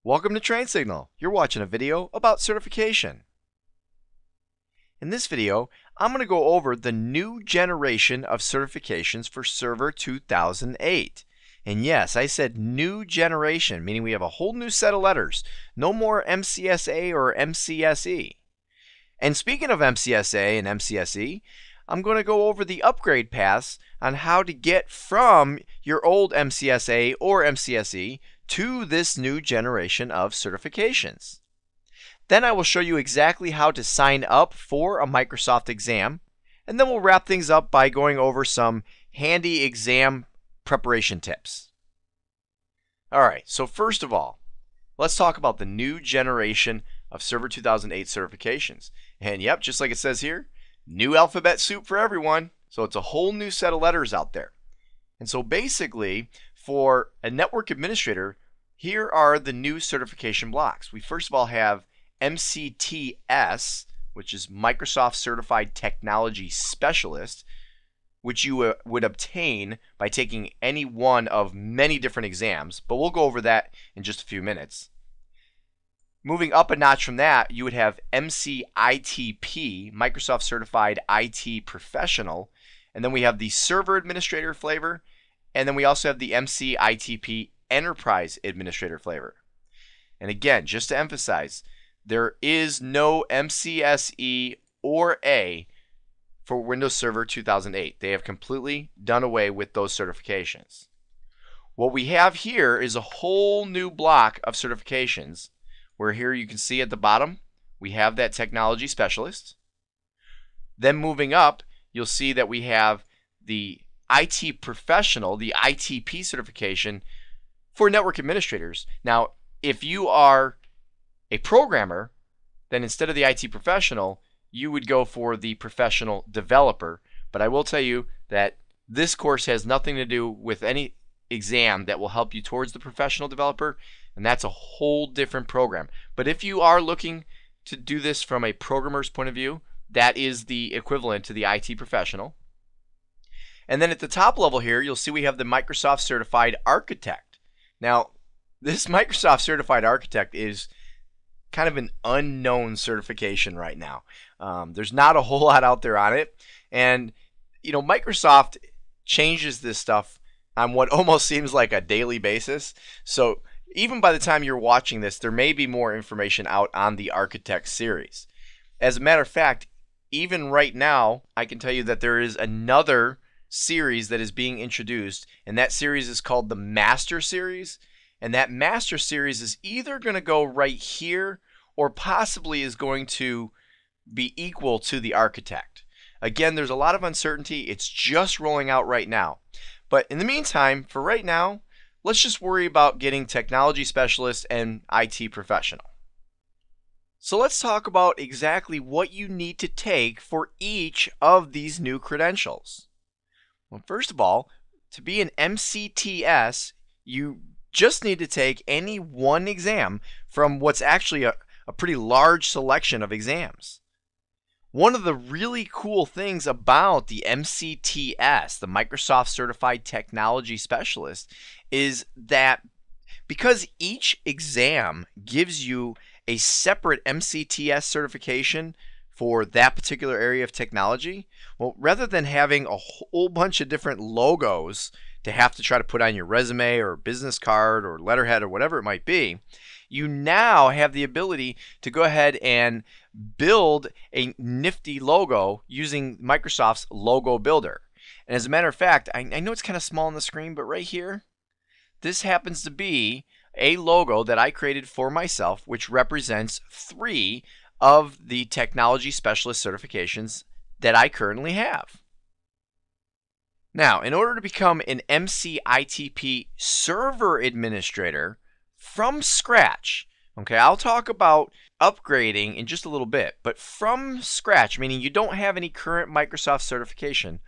Welcome to Train Signal. You're watching a video about certification. In this video, I'm going to go over the new generation of certifications for Server 2008. And yes, I said new generation, meaning we have a whole new set of letters. No more MCSA or MCSE. And speaking of MCSA and MCSE, I'm going to go over the upgrade paths on how to get from your old MCSA or MCSE to this new generation of certifications. Then I will show you exactly how to sign up for a Microsoft exam, and then we'll wrap things up by going over some handy exam preparation tips. Alright, so first of all, let's talk about the new generation of Server 2008 certifications. And yep, just like it says here, new alphabet soup for everyone. So it's a whole new set of letters out there. And so basically, for a network administrator, here are the new certification blocks. We first of all have MCTS, which is Microsoft Certified Technology Specialist, which you would obtain by taking any one of many different exams, but we'll go over that in just a few minutes. Moving up a notch from that, you would have MCITP, Microsoft Certified IT Professional, and then we have the Server Administrator flavor, and then we also have the MCITP Enterprise Administrator flavor. And again, just to emphasize, there is no MCSE or A for Windows Server 2008. They have completely done away with those certifications. What we have here is a whole new block of certifications, where here you can see at the bottom, we have that Technology Specialist. Then moving up, you'll see that we have the IT Professional, the ITP certification for network administrators. Now, if you are a programmer, then instead of the IT Professional, you would go for the Professional Developer. But I will tell you that this course has nothing to do with any exam that will help you towards the Professional Developer, and that's a whole different program. But if you are looking to do this from a programmer's point of view, that is the equivalent to the IT Professional. And then at the top level here, you'll see we have the Microsoft Certified Architect. Now, this Microsoft Certified Architect is kind of an unknown certification right now. There's not a whole lot out there on it. And, you know, Microsoft changes this stuff on what almost seems like a daily basis. So even by the time you're watching this, there may be more information out on the Architect series. As a matter of fact, even right now, I can tell you that there is another series that is being introduced, and that series is called the Master Series. And that Master Series is either going to go right here or possibly is going to be equal to the Architect. Again, there's a lot of uncertainty. It's just rolling out right now. But in the meantime, for right now, let's just worry about getting Technology Specialist and IT Professional. So let's talk about exactly what you need to take for each of these new credentials. Well, first of all, to be an MCTS, you just need to take any one exam from what's actually a pretty large selection of exams. One of the really cool things about the MCTS, the Microsoft Certified Technology Specialist, is that because each exam gives you a separate MCTS certification for that particular area of technology, well, rather than having a whole bunch of different logos to have to try to put on your resume or business card or letterhead or whatever it might be, you now have the ability to go ahead and build a nifty logo using Microsoft's Logo Builder. And as a matter of fact, I know it's kind of small on the screen, but right here, this happens to be a logo that I created for myself, which represents 3 of the Technology Specialist certifications that I currently have. Now, in order to become an MCITP Server Administrator from scratch, okay, I'll talk about upgrading in just a little bit, but from scratch, meaning you don't have any current Microsoft certification,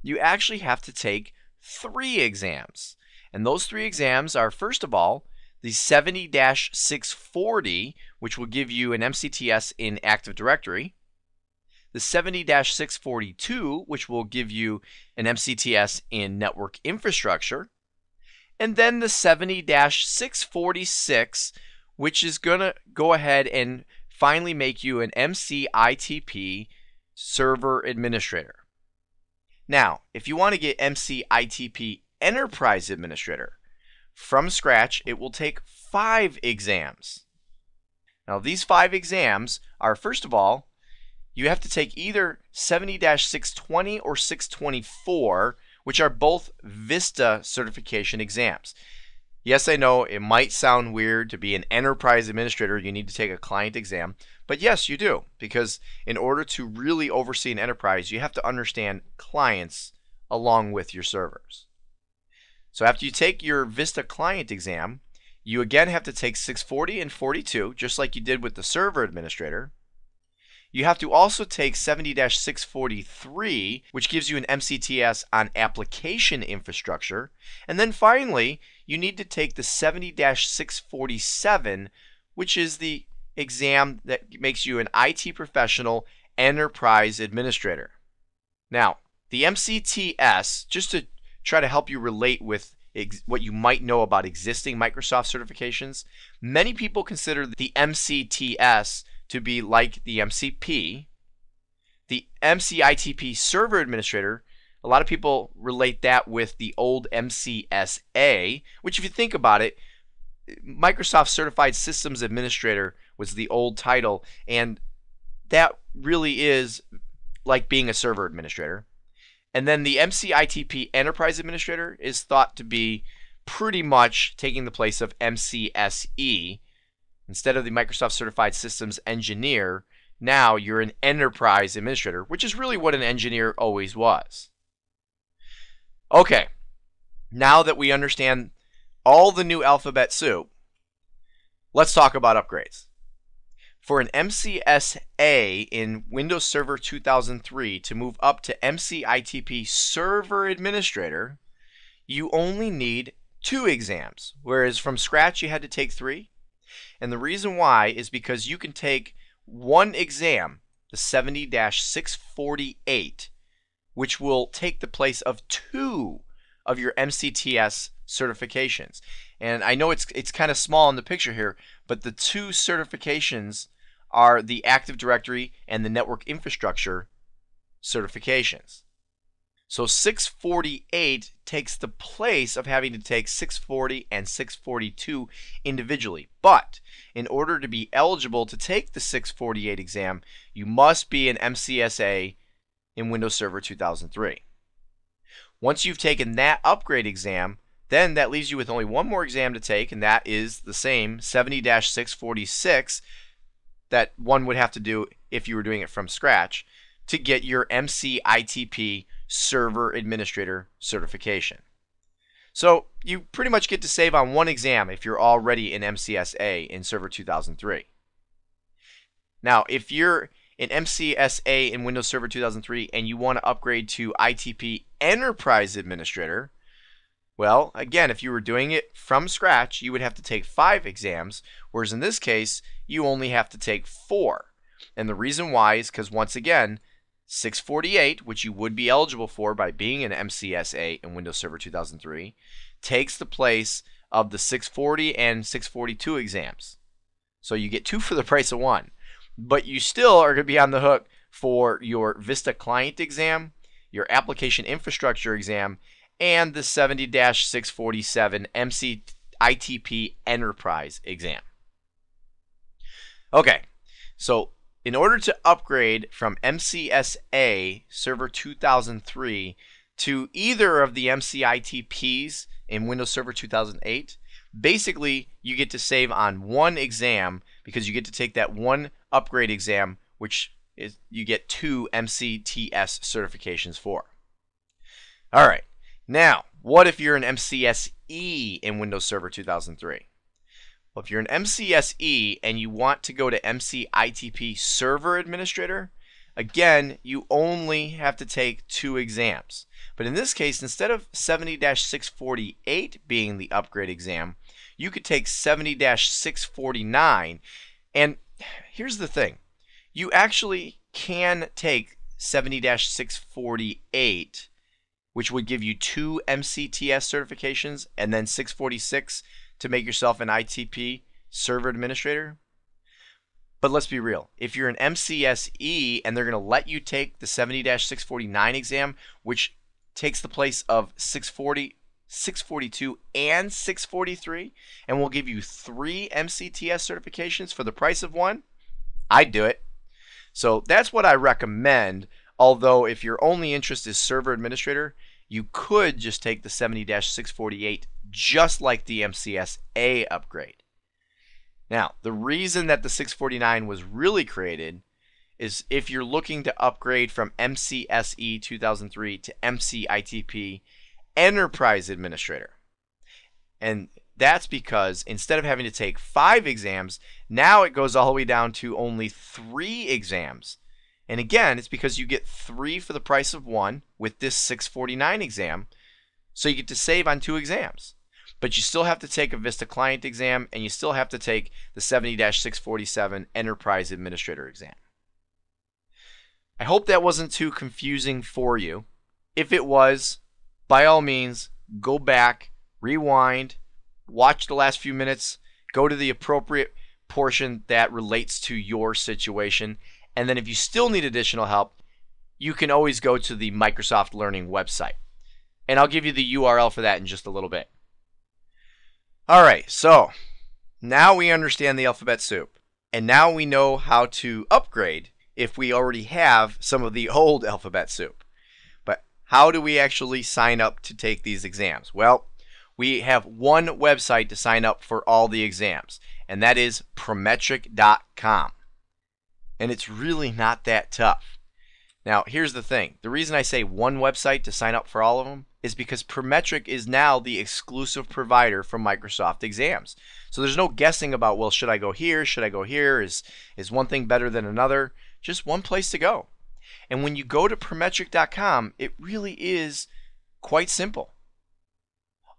you actually have to take 3 exams. And those 3 exams are, first of all, the 70-640, which will give you an MCTS in Active Directory, the 70-642, which will give you an MCTS in Network Infrastructure, and then the 70-646, which is going to go ahead and finally make you an MCITP server administrator. Now, if you want to get MCITP Enterprise Administrator, from scratch, it will take 5 exams. Now, these 5 exams are, first of all, you have to take either 70-620 or 624, which are both Vista certification exams. Yes, I know it might sound weird to be an enterprise administrator, you need to take a client exam, but yes, you do, because in order to really oversee an enterprise, you have to understand clients along with your servers. So after you take your Vista client exam, you again have to take 640 and 42, just like you did with the server administrator. You have to also take 70-643, which gives you an MCTS on application infrastructure. And then finally, you need to take the 70-647, which is the exam that makes you an IT professional enterprise administrator. Now, the MCTS, just to try to help you relate with what you might know about existing Microsoft certifications, many people consider the MCTS to be like the MCP. The MCITP Server Administrator, a lot of people relate that with the old MCSA, which if you think about it, Microsoft Certified Systems Administrator was the old title, and that really is like being a server administrator. And then the MCITP Enterprise Administrator is thought to be pretty much taking the place of MCSE. Instead of the Microsoft Certified Systems Engineer, now you're an Enterprise Administrator, which is really what an engineer always was. Okay, now that we understand all the new alphabet soup, let's talk about upgrades. For an MCSA in Windows Server 2003 to move up to MCITP Server Administrator, you only need 2 exams, whereas from scratch you had to take 3. And the reason why is because you can take one exam, the 70-648, which will take the place of 2 of your MCTS certifications. And I know it's kind of small in the picture here, but the 2 certifications are the Active Directory and the Network Infrastructure certifications. So 648 takes the place of having to take 640 and 642 individually. But in order to be eligible to take the 648 exam, you must be an MCSA in Windows Server 2003. Once you've taken that upgrade exam, then that leaves you with only one more exam to take, and that is the same 70-646 that one would have to do if you were doing it from scratch to get your MCITP Server Administrator certification. So you pretty much get to save on one exam if you're already an MCSA in Server 2003. Now, if you're an MCSA in Windows Server 2003 and you want to upgrade to ITP Enterprise Administrator, well, again, if you were doing it from scratch, you would have to take 5 exams, whereas in this case, you only have to take 4. And the reason why is because, once again, 648, which you would be eligible for by being an MCSA in Windows Server 2003, takes the place of the 640 and 642 exams. So you get 2 for the price of 1. But you still are going to be on the hook for your Vista Client exam, your Application Infrastructure exam, and the 70-647 MCITP Enterprise exam. Okay, so in order to upgrade from MCSA Server 2003 to either of the MCITPs in Windows Server 2008, basically you get to save on one exam because you get to take that one upgrade exam, which is you get 2 MCTS certifications for. All right, now what if you're an MCSE in Windows Server 2003? Well, if you're an MCSE and you want to go to MCITP Server Administrator, again, you only have to take 2 exams. But in this case, instead of 70-648 being the upgrade exam, you could take 70-649. And here's the thing. You actually can take 70-648, which would give you 2 MCTS certifications, and then 646 to make yourself an ITP server administrator. But let's be real. If you're an MCSE and they're going to let you take the 70-649 exam, which takes the place of 640, 642, and 643, and will give you 3 MCTS certifications for the price of 1, I'd do it. So that's what I recommend. Although if your only interest is server administrator, you could just take the 70-648 just like the MCSA upgrade. Now, the reason that the 649 was really created is if you're looking to upgrade from MCSE 2003 to MCITP Enterprise Administrator. And that's because instead of having to take 5 exams, now it goes all the way down to only 3 exams. And again, it's because you get 3 for the price of 1 with this 649 exam, so you get to save on 2 exams. But you still have to take a Vista Client exam, and you still have to take the 70-647 Enterprise Administrator exam. I hope that wasn't too confusing for you. If it was, by all means, go back, rewind, watch the last few minutes, go to the appropriate portion that relates to your situation, and then if you still need additional help, you can always go to the Microsoft Learning website. And I'll give you the URL for that in just a little bit. Alright, so now we understand the alphabet soup, and now we know how to upgrade if we already have some of the old alphabet soup. But how do we actually sign up to take these exams? Well, we have one website to sign up for all the exams, and that is Prometric.com. And it's really not that tough. Now, here's the thing. The reason I say one website to sign up for all of them is because Prometric is now the exclusive provider for Microsoft exams. So there's no guessing about, well, should I go here? Should I go here? Is one thing better than another? Just one place to go. And when you go to Prometric.com, it really is quite simple.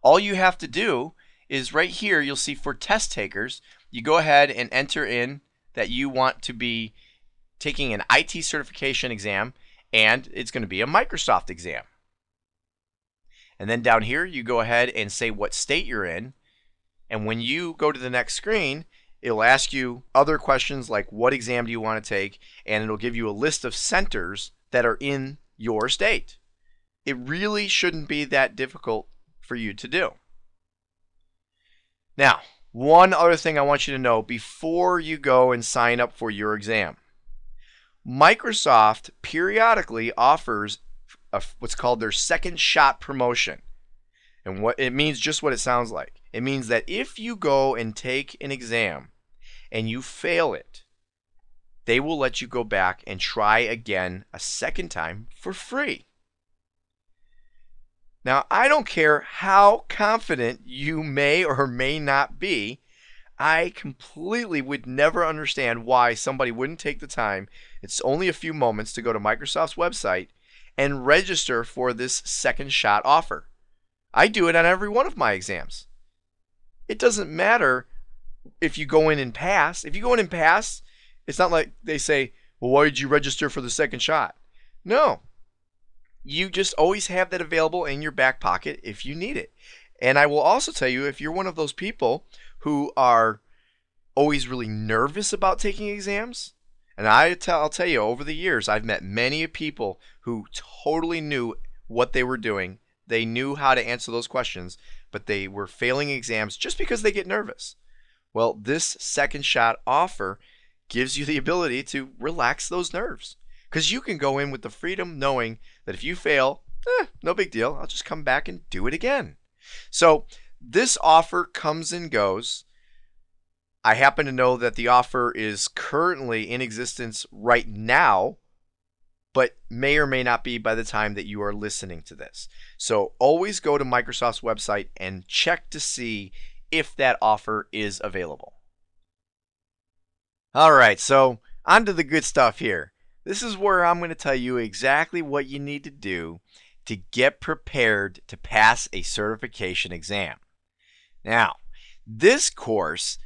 All you have to do is right here, you'll see for test takers, you go ahead and enter in that you want to be taking an IT certification exam, and it's going to be a Microsoft exam. And then down here, you go ahead and say what state you're in. And when you go to the next screen, it'll ask you other questions like what exam do you want to take, and it'll give you a list of centers that are in your state. It really shouldn't be that difficult for you to do. Now, one other thing I want you to know before you go and sign up for your exam. Microsoft periodically offers what's called their second shot promotion. And what it means, just what it sounds like. It means that if you go and take an exam and you fail it, they will let you go back and try again a second time for free. Now, I don't care how confident you may or may not be, I completely would never understand why somebody wouldn't take the time, it's only a few moments, to go to Microsoft's website and register for this second shot offer. I do it on every one of my exams. It doesn't matter if you go in and pass. If you go in and pass, it's not like they say, well, why did you register for the second shot? No. You just always have that available in your back pocket if you need it. And I will also tell you, if you're one of those people who are always really nervous about taking exams, and I'll tell you, over the years, I've met many people who totally knew what they were doing. They knew how to answer those questions, but they were failing exams just because they get nervous. Well, this second shot offer gives you the ability to relax those nerves, because you can go in with the freedom knowing that if you fail, no big deal. I'll just come back and do it again. So this offer comes and goes. I happen to know that the offer is currently in existence right now, but may or may not be by the time that you are listening to this. So always go to Microsoft's website and check to see if that offer is available. All right, so on to the good stuff here. This is where I'm going to tell you exactly what you need to do to get prepared to pass a certification exam. Now, this course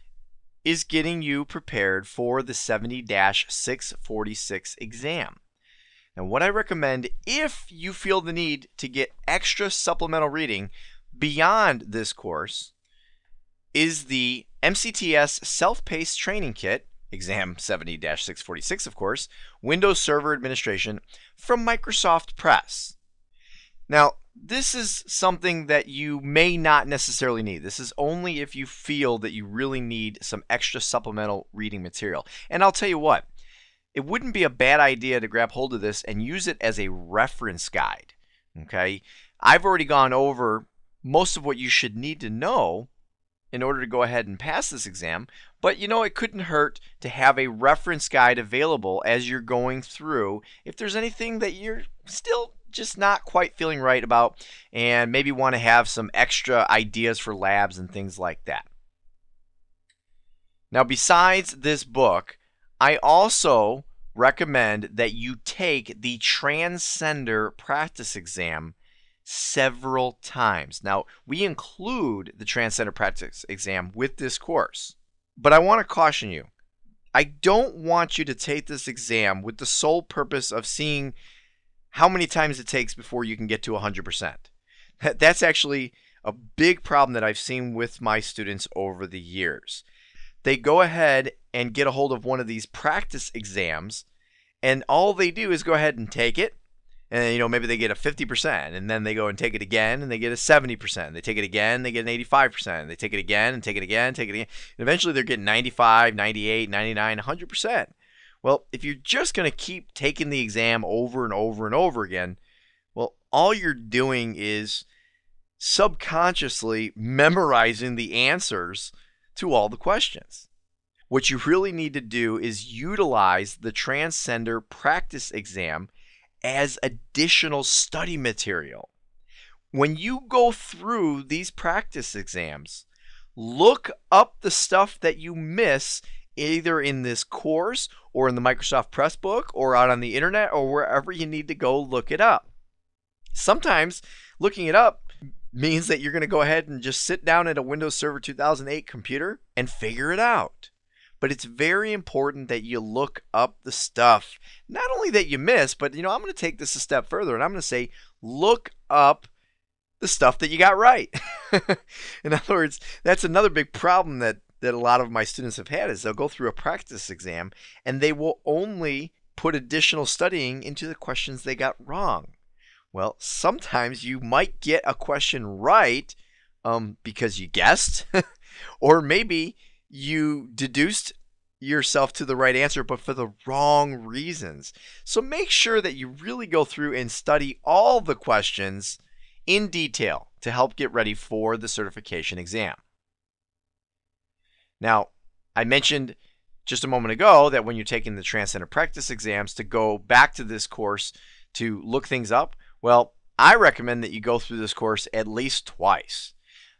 is getting you prepared for the 70-646 exam. Now, what I recommend, if you feel the need to get extra supplemental reading beyond this course, is the MCTS Self-Paced Training Kit, Exam 70-646 of course, Windows Server Administration from Microsoft Press. Now, this is something that you may not necessarily need. This is only if you feel that you really need some extra supplemental reading material. And I'll tell you what, it wouldn't be a bad idea to grab hold of this and use it as a reference guide. Okay? I've already gone over most of what you should need to know in order to go ahead and pass this exam, but it couldn't hurt to have a reference guide available as you're going through if there's anything that you're still just not quite feeling right about and maybe want to have some extra ideas for labs and things like that. Now, besides this book, I also recommend that you take the Transcender Practice Exam several times. Now, we include the Transcender Practice Exam with this course, but I want to caution you. I don't want you to take this exam with the sole purpose of seeing how many times it takes before you can get to 100%. That's actually a big problem that I've seen with my students over the years. They go ahead and get a hold of one of these practice exams, and all they do is go ahead and take it, and maybe they get a 50%, and then they go and take it again, and they get a 70%. They take it again, they get an 85%. They take it again, and take it again, take it again. And eventually they're getting 95, 98, 99, 100%. Well, if you're just going to keep taking the exam over and over and over again, well, all you're doing is subconsciously memorizing the answers to all the questions. What you really need to do is utilize the Transcender Practice Exam as additional study material. When you go through these practice exams, look up the stuff that you miss either in this course or in the Microsoft Press book or out on the internet or wherever you need to go look it up. Sometimes looking it up means that you're going to go ahead and just sit down at a Windows Server 2008 computer and figure it out. But it's very important that you look up the stuff, not only that you miss, but I'm going to take this a step further and I'm going to say, look up the stuff that you got right. In other words, that's another big problem that a lot of my students have had is they'll go through a practice exam and they will only put additional studying into the questions they got wrong. Well, sometimes you might get a question right because you guessed, or maybe you deduced yourself to the right answer, but for the wrong reasons. So make sure that you really go through and study all the questions in detail to help get ready for the certification exam. Now, I mentioned just a moment ago that when you're taking the Transcender Practice exams to go back to this course to look things up, well, I recommend that you go through this course at least twice.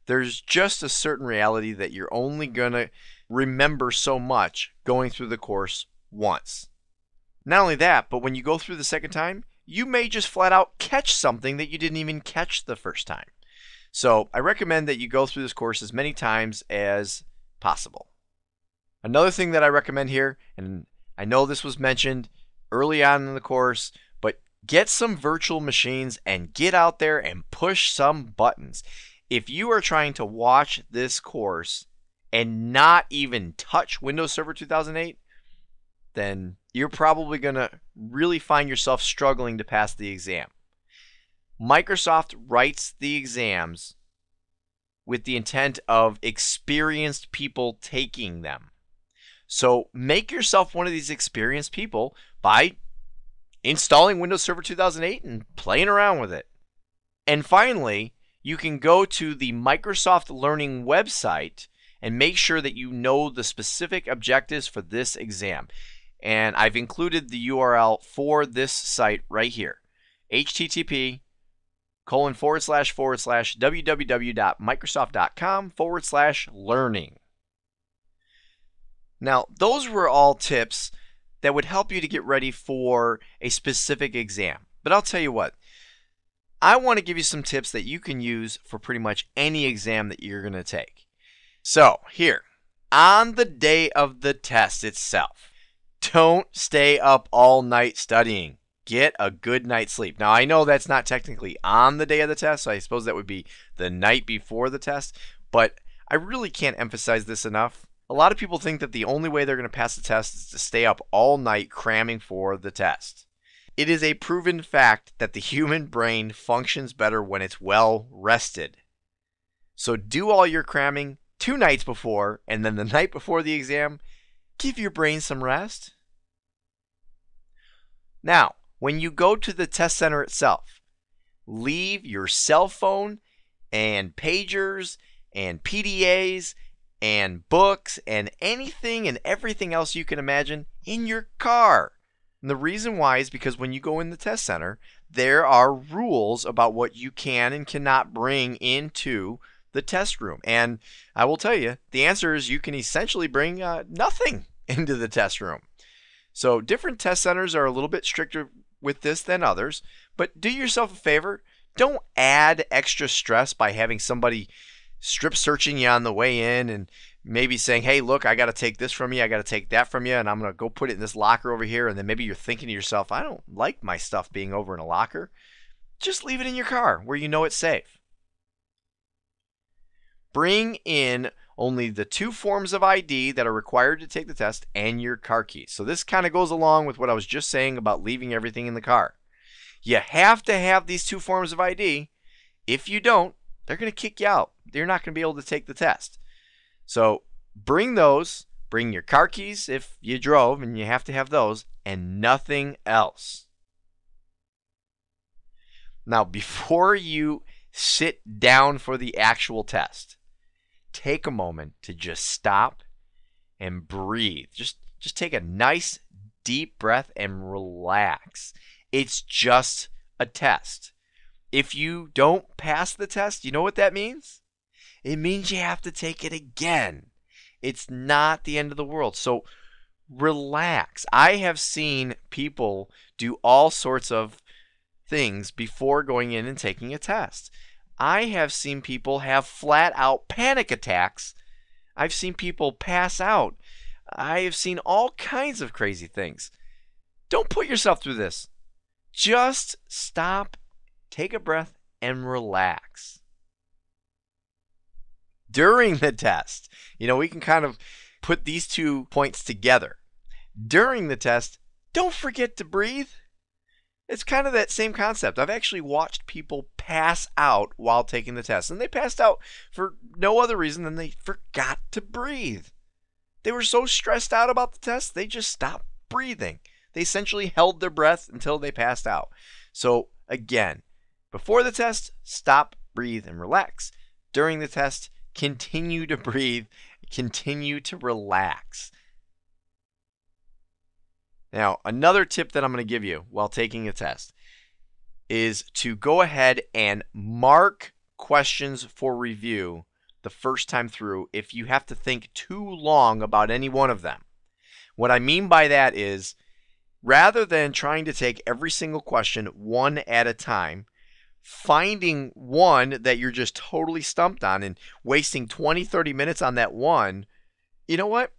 There's just a certain reality that you're only going to remember so much going through the course once. Not only that, but when you go through the second time, you may just flat out catch something that you didn't even catch the first time. So I recommend that you go through this course as many times as possible. Another thing that I recommend here, and I know this was mentioned early on in the course, but get some virtual machines and get out there and push some buttons. If you are trying to watch this course and not even touch Windows Server 2008, then you're probably going to really find yourself struggling to pass the exam. Microsoft writes the exams with the intent of experienced people taking them. So make yourself one of these experienced people by installing Windows Server 2008 and playing around with it. And finally, you can go to the Microsoft Learning website and make sure that you know the specific objectives for this exam. And I've included the URL for this site right here, http://www.microsoft.com/learning. Now, those were all tips that would help you to get ready for a specific exam. But I'll tell you what, I want to give you some tips that you can use for pretty much any exam that you're going to take. So, here, on the day of the test itself, don't stay up all night studying. Get a good night's sleep. Now, I know that's not technically on the day of the test, so I suppose that would be the night before the test, but I really can't emphasize this enough. A lot of people think that the only way they're going to pass the test is to stay up all night cramming for the test. It is a proven fact that the human brain functions better when it's well rested. So do all your cramming 2 nights before, and then the night before the exam, give your brain some rest. Now, when you go to the test center itself, leave your cell phone and pagers and PDAs and books and anything and everything else you can imagine in your car. And the reason why is because when you go in the test center, there are rules about what you can and cannot bring into the test room. And I will tell you, the answer is you can essentially bring nothing into the test room. So different test centers are a little bit stricter with this than others, but do yourself a favor. Don't add extra stress by having somebody strip searching you on the way in and maybe saying, hey, look, I got to take this from you, I got to take that from you, and I'm going to go put it in this locker over here. And then maybe you're thinking to yourself, I don't like my stuff being over in a locker. Just leave it in your car where you know it's safe. Bring in only the 2 forms of ID that are required to take the test and your car keys. So this kind of goes along with what I was just saying about leaving everything in the car. You have to have these 2 forms of ID. If you don't, they're going to kick you out. You're not going to be able to take the test. So bring those, bring your car keys if you drove and you have to have those, and nothing else. Now, before you sit down for the actual test, take a moment to just stop and breathe. Just take a nice deep breath and relax. It's just a test. If you don't pass the test, you know what that means? It means you have to take it again. It's not the end of the world. So relax. I have seen people do all sorts of things before going in and taking a test. I have seen people have flat out panic attacks. I've seen people pass out. I have seen all kinds of crazy things. Don't put yourself through this. Just stop, take a breath, and relax. During the test, we can kind of put these 2 points together. During the test, don't forget to breathe. It's kind of that same concept. I've actually watched people pass out while taking the test, and they passed out for no other reason than they forgot to breathe. They were so stressed out about the test, they just stopped breathing. They essentially held their breath until they passed out. So again, before the test, stop, breathe, and relax. During the test, continue to breathe, continue to relax. Now, another tip that I'm going to give you while taking a test is to go ahead and mark questions for review the first time through if you have to think too long about any one of them. What I mean by that is, rather than trying to take every single question one at a time, finding one that you're just totally stumped on and wasting 20-30 minutes on that one, you know what?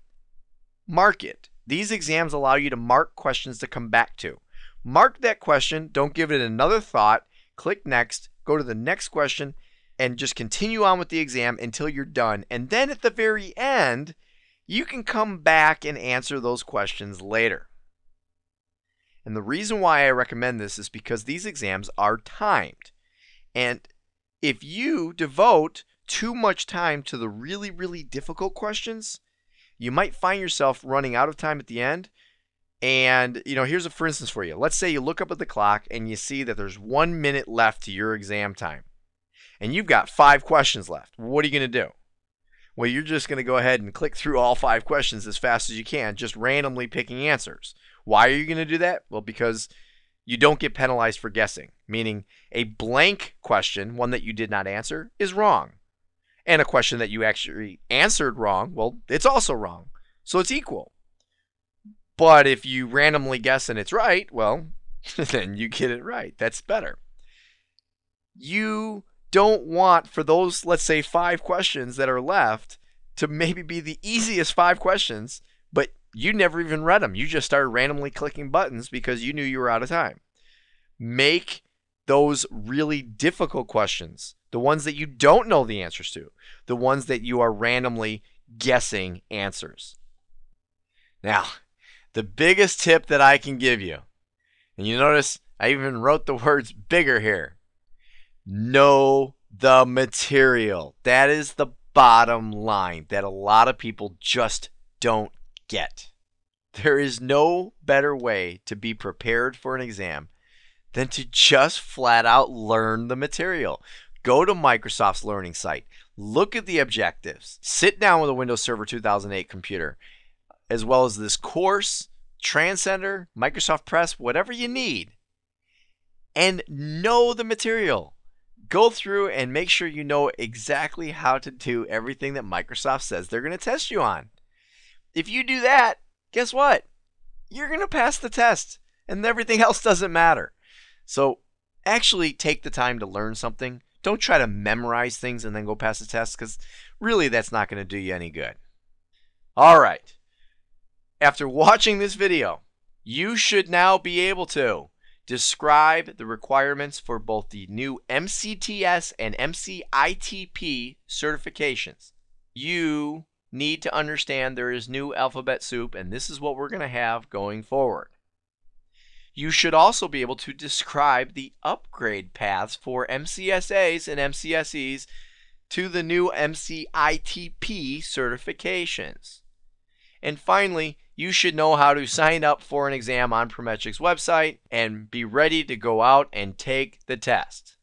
Mark it. These exams allow you to mark questions to come back to. Mark that question, don't give it another thought, click next, go to the next question, and just continue on with the exam until you're done. And then at the very end, you can come back and answer those questions later. And the reason why I recommend this is because these exams are timed. And if you devote too much time to the really, really difficult questions, you might find yourself running out of time at the end. And, here's a for instance for you. Let's say you look up at the clock and you see that there's 1 minute left to your exam time. And you've got 5 questions left. What are you going to do? Well, you're just going to go ahead and click through all 5 questions as fast as you can, just randomly picking answers. Why are you going to do that? Well, because you don't get penalized for guessing, meaning a blank question, one that you did not answer, is wrong. And a question that you actually answered wrong, well, it's also wrong. So it's equal. But if you randomly guess and it's right, well, then you get it right. That's better. You don't want, for those, let's say, 5 questions that are left, to maybe be the easiest 5 questions, but you never even read them. You just started randomly clicking buttons because you knew you were out of time. Make those really difficult questions the ones that you don't know the answers to, the ones that you are randomly guessing answers. Now, the biggest tip that I can give you, and you notice I even wrote the words bigger here, know the material. That is the bottom line that a lot of people just don't get. There is no better way to be prepared for an exam than to just flat out learn the material. Go to Microsoft's learning site, look at the objectives, sit down with a Windows Server 2008 computer, as well as this course, Transcender, Microsoft Press, whatever you need, and know the material. Go through and make sure you know exactly how to do everything that Microsoft says they're going to test you on. If you do that, guess what? You're going to pass the test, and everything else doesn't matter. So actually take the time to learn something. Don't try to memorize things and then go pass the test, because really that's not going to do you any good. All right. After watching this video, you should now be able to describe the requirements for both the new MCTS and MCITP certifications. You need to understand there is new alphabet soup, and this is what we're going to have going forward. You should also be able to describe the upgrade paths for MCSAs and MCSEs to the new MCITP certifications. And finally, you should know how to sign up for an exam on Prometric's website and be ready to go out and take the test.